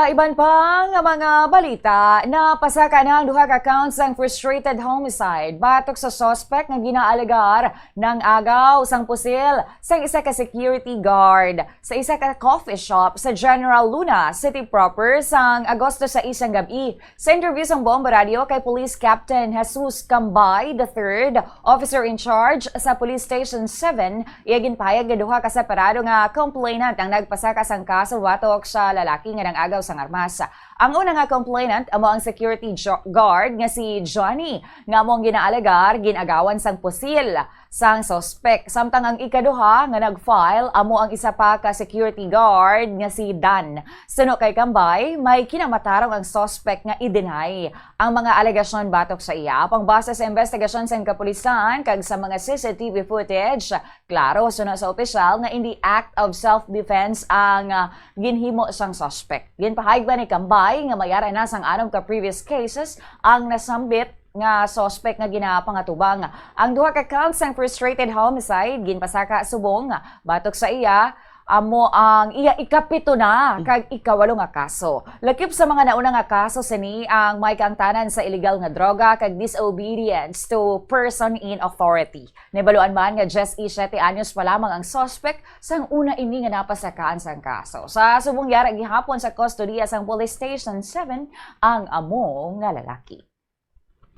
Sa iban pang mga balita, napasaka na ang duha ka counts ng frustrated homicide batok sa suspect nga ginaalegar ng agaw sang pusil sa isa ka security guard sa isa ka coffee shop sa General Luna City proper sang Agosto sa isang gabi. Sa interview sang Bomba Radio kay Police Captain Jesus Cambay III, officer in charge sa Police Station 7, iyagin payag nga duha ka separado nga complainant ang nagpasaka sang kaso batok sa lalaki nga agaw sang armas. Ang una nga complainant amo ang security guard nga si Johnny nga among ginaalegar ginagawan sang pusil sang suspect. Samtang ang ikaduha nga nag-file amo ang isa pa ka security guard nga si Dan. Suno kay Cambay, may kinamatarong ang suspect nga i-deny ang mga alegasyon batok sa iya. Pangbase sa investigasyon sa kapulisan kag sa mga CCTV footage, klaro suno sa opisyal nga hindi act of self-defense ang ginhimo sang suspect. Ginpahayag ba ni Cambay nga mayara na sang anom ka previous cases ang nasambit nga suspect nga ginapangatubang. Ang duha ka counts ng frustrated homicide ginpasaka subong batok sa iya amo ang iya ikapito na kag ikawalo nga kaso. Lakip sa mga nauna nga kaso sini ang may kaangtanan sa illegal nga droga kag disobedience to person in authority. Nibaluan man nga just 7 anyos pa lamang ang suspect sang una ini nga napasakaan sang kaso. Sa subong yara gihapon sa kustodiya sang Police Station 7 ang amo nga lalaki.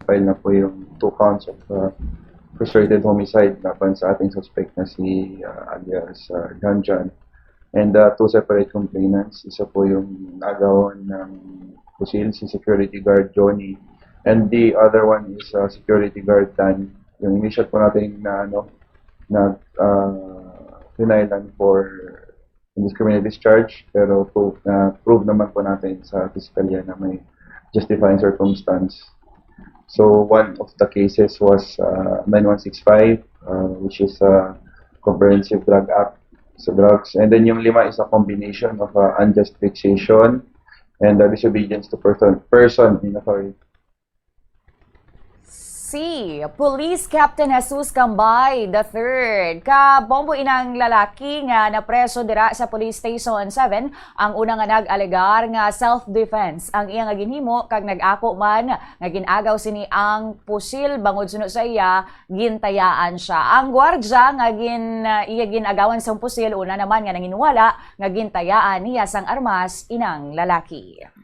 File na po yung 2 counts of frustrated homicide laban sa ating suspect na si alias John. And 2 separate complainants. Isa po yung nagawan ng pusil, si security guard Johnny. And the other one is security guard Dan. Yung initial po natin na pinailan for indiscriminate discharge, pero prove naman po natin sa piskalya na may justifying circumstance. So one of the cases was 9165, which is a comprehensive drug act sa drugs. And then yung 5 is a combination of unjust fixation and disobedience to person in authority. Si Police Captain Jesus Cambay III, kabombo inang lalaki nga napreso dira sa Police Station 7, ang una nga nag-alegar nga self-defense ang iya nga ginhimo kag nag-ako man nga ginagaw sini ang pusil bangod sunod sa iya gintayaan siya. Ang gwardya nga iya ginagawan sang pusil una naman nga nanginwala nga gintayaan niya sang armas inang lalaki.